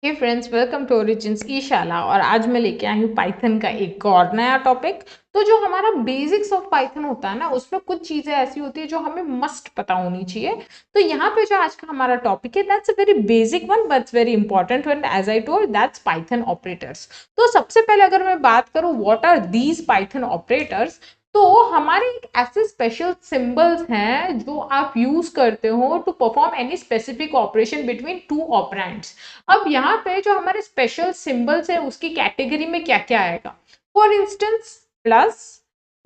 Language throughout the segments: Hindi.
Hey friends, welcome to Origins E Shala. और आज मैं लेके आई हूँ पाइथन का एक और नया टॉपिक। तो जो हमारा बेसिक्स ऑफ पाइथन होता है ना, उसमें कुछ चीजें ऐसी होती है जो हमें मस्ट पता होनी चाहिए। तो यहाँ पे जो आज का हमारा टॉपिक है, that's a very basic one but very important one. As I told, that's Python operators. तो सबसे पहले अगर मैं बात करूँ what are these Python operators, तो हमारे एक ऐसे स्पेशल सिंबल्स हैं जो आप यूज करते हो to perform any specific operation between two operands. अब यहाँ पे जो हमारे स्पेशल सिंबल्स है उसकी कैटेगरी में क्या क्या आएगा। For instance, plus,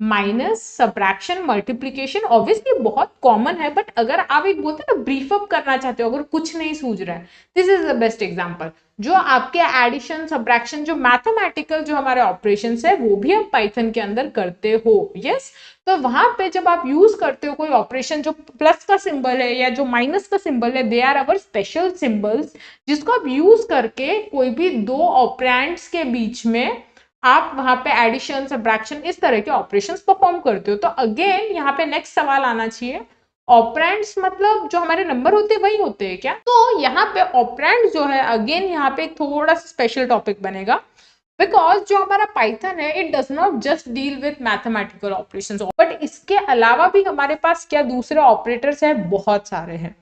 minus, subtraction, multiplication obviously बहुत कॉमन है, बट अगर आप एक बोलते हैं ना ब्रीफ अप करना चाहते हो, अगर कुछ नहीं सूझ रहा है, this is the best example. जो आपके एडिशन, सब्ट्रैक्शन, जो मैथमेटिकल जो हमारे ऑपरेशंस है वो भी आप पाइथन के अंदर करते हो। यस, तो वहां पे जब आप यूज करते हो कोई ऑपरेशन, जो प्लस का सिंबल है या जो माइनस का सिंबल है, they are our special symbols, जिसको आप यूज करके कोई भी दो ऑपरेंड्स के बीच में आप वहां पे एडिशन, सब्ट्रैक्शन, इस तरह के ऑपरेशंस परफॉर्म करते हो। तो अगेन यहाँ पे नेक्स्ट सवाल आना चाहिए, ऑपरेंड्स मतलब जो हमारे नंबर होते हैं वही होते हैं क्या? तो यहाँ पे ऑपरेंड जो है, अगेन यहाँ पे थोड़ा सा स्पेशल टॉपिक बनेगा, बिकॉज जो हमारा पाइथन है it does not just deal with mathematical operations, but इसके अलावा भी हमारे पास क्या दूसरे ऑपरेटर्स हैं, बहुत सारे हैं।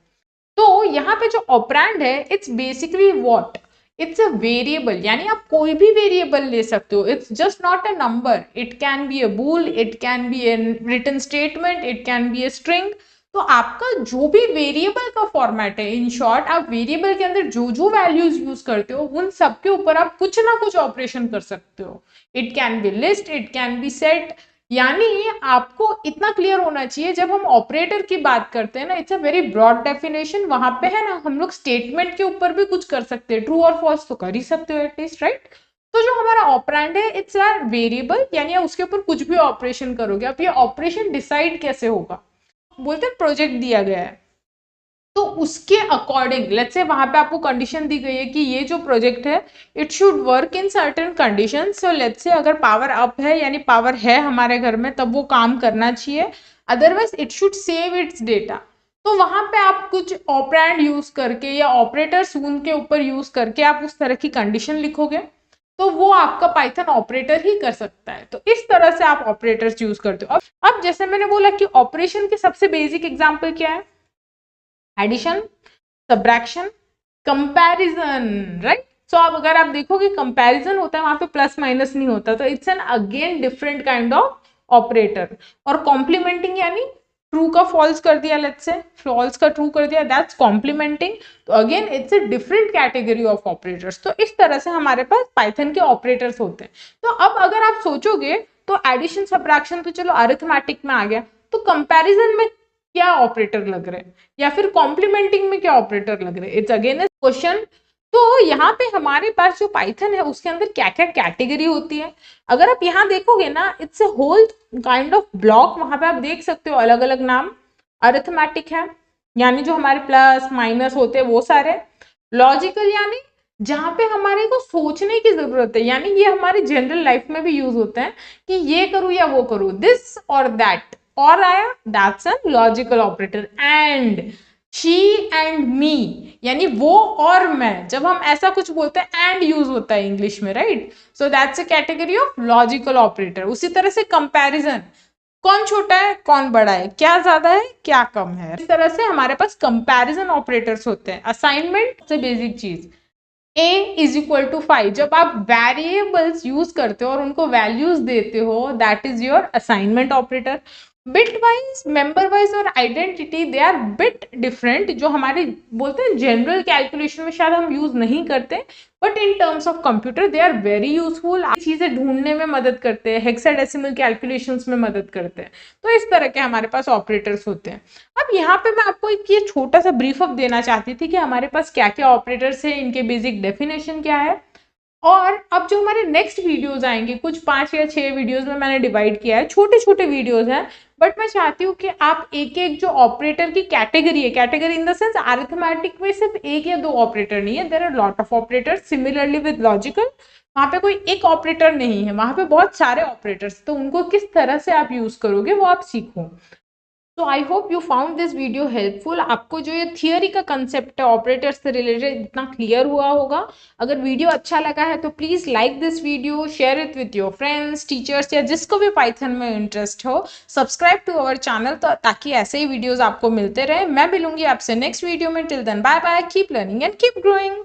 तो यहाँ पे जो ऑपरेंड है, it's basically what, it's a variable, यानी आप कोई भी वेरिएबल ले सकते हो। It's just not a number, it can be a bool, it can be a return statement, it can be a string. तो आपका जो भी वेरिएबल का फॉर्मेट है, इन शॉर्ट आप वेरिएबल के अंदर जो जो वैल्यूज यूज करते हो उन सब के ऊपर आप कुछ ना कुछ ऑपरेशन कर सकते हो। It can B list, it can B set. यानी आपको इतना क्लियर होना चाहिए, जब हम ऑपरेटर की बात करते हैं ना, it's a very broad definition. वहां पे है ना, हम लोग स्टेटमेंट के ऊपर भी कुछ कर सकते हैं, ट्रू और फॉल्स तो कर ही सकते हो एटलीस्ट, राइट? तो जो हमारा ऑपरेंड है, इट्स अ वेरिएबल, यानी आप उसके ऊपर कुछ भी ऑपरेशन करोगे। अब ये ऑपरेशन डिसाइड कैसे होगा, बोलते हैं प्रोजेक्ट दिया गया है तो उसके अकॉर्डिंग, लेट्स से वहां पे आपको कंडीशन दी गई है कि ये जो प्रोजेक्ट है it should work in certain condition. So let's say अगर पावर अप है, यानी पावर है हमारे घर में, तब वो काम करना चाहिए, otherwise it should save it's data. तो वहां पे आप कुछ ऑपरेंड यूज करके या ऑपरेटर्स उनके ऊपर यूज करके आप उस तरह की कंडीशन लिखोगे, तो वो आपका पाइथन ऑपरेटर ही कर सकता है। तो इस तरह से आप ऑपरेटर्स यूज करते हो। अब जैसे मैंने बोला कि ऑपरेशन के सबसे बेसिक एग्जाम्पल क्या है, एडिशन, सब्ट्रैक्शन, कंपैरिजन, राइट? सो अब अगर आप देखोगे कंपैरिजन होता है, वहां पे प्लस माइनस नहीं होता, तो it's an again different kind of operator. और कॉम्प्लीमेंटिंग, यानी ट्रू का फॉल्स कर दिया, लेट्स से फॉल्स का ट्रू कर दिया, दैट्स कॉम्प्लीमेंटिंग। तो again it's a different category of operators. तो इस तरह से हमारे पास पाइथन के ऑपरेटर्स होते हैं। तो अब अगर आप सोचोगे तो एडिशन, सब्ट्रैक्शन तो चलो अरिथमेटिक में आ गया, तो कंपैरिजन में क्या ऑपरेटर लग रहे हैं, या फिर कॉम्प्लीमेंटिंग में क्या ऑपरेटर लग रहे हैं, इट्स अगेन क्वेश्चन। तो यहाँ पे हमारे पास जो पाइथन है उसके अंदर क्या क्या कैटेगरी होती है, अगर आप यहाँ देखोगे ना, it's a whole kind of block. वहां पे आप देख सकते हो अलग अलग नाम, अरिथमेटिक है यानी जो हमारे प्लस माइनस होते हैं वो सारे, लॉजिकल यानी जहां पे हमारे को सोचने की जरूरत है, यानी ये हमारे जनरल लाइफ में भी यूज होते हैं कि ये करूं या वो करूं, दिस और दैट, और आया, that's an logical operator. And, she and me, यानी वो और मैं, जब हम ऐसा कुछ बोलते हैं एंड यूज होता है इंग्लिश में, right? So that's a category of logical operator. उसी तरह से कंपैरिजन, कौन छोटा है कौन बड़ा है, क्या ज्यादा है क्या कम है, इस तरह से हमारे पास कंपैरिजन ऑपरेटर्स होते हैं। असाइनमेंट से बेसिक चीज, a इज इक्वल टू 5, जब आप वेरिएबल्स यूज करते हो और उनको वैल्यूज देते हो, that is your assignment operator. Bit wise, member wise और identity, they are bit different, जो हमारे बोलते हैं जनरल कैलकुलेशन में शायद हम यूज नहीं करते, but in terms of computer they are very useful. चीजें ढूंढने में मदद करते हैं, हेक्साडेसिमल कैलकुलेशंस में मदद करते हैं। तो इस तरह के हमारे पास ऑपरेटर्स होते हैं। अब यहाँ पे मैं आपको एक ये छोटा सा ब्रीफ अप देना चाहती थी कि हमारे पास क्या क्या ऑपरेटर्स हैं, इनके बेसिक डेफिनेशन क्या है। और अब जो हमारे नेक्स्ट वीडियोस आएंगे, कुछ 5 या 6 वीडियोस में मैंने डिवाइड किया है, छोटे छोटे वीडियोस हैं, बट मैं चाहती हूँ कि आप एक एक जो ऑपरेटर की कैटेगरी है, category in the sense arithmetic में सिर्फ एक या दो ऑपरेटर नहीं है, there are lot of operators. Similarly with logical, वहां पे कोई एक ऑपरेटर नहीं है, वहां पे बहुत सारे ऑपरेटर्स, तो उनको किस तरह से आप यूज करोगे वो आप सीखो। तो I hope you found this video helpful. आपको जो ये थियरी का कंसेप्ट है ऑपरेटर से रिलेटेड इतना क्लियर हुआ होगा। अगर वीडियो अच्छा लगा है तो please like this video, share it with your friends, teachers या जिसको भी पाइथन में इंटरेस्ट हो। सब्सक्राइब टू अवर चैनल तो ताकि ऐसे ही वीडियोज आपको मिलते रहे। मैं मिलूंगी आपसे नेक्स्ट वीडियो में। Till then bye bye, keep learning and keep growing.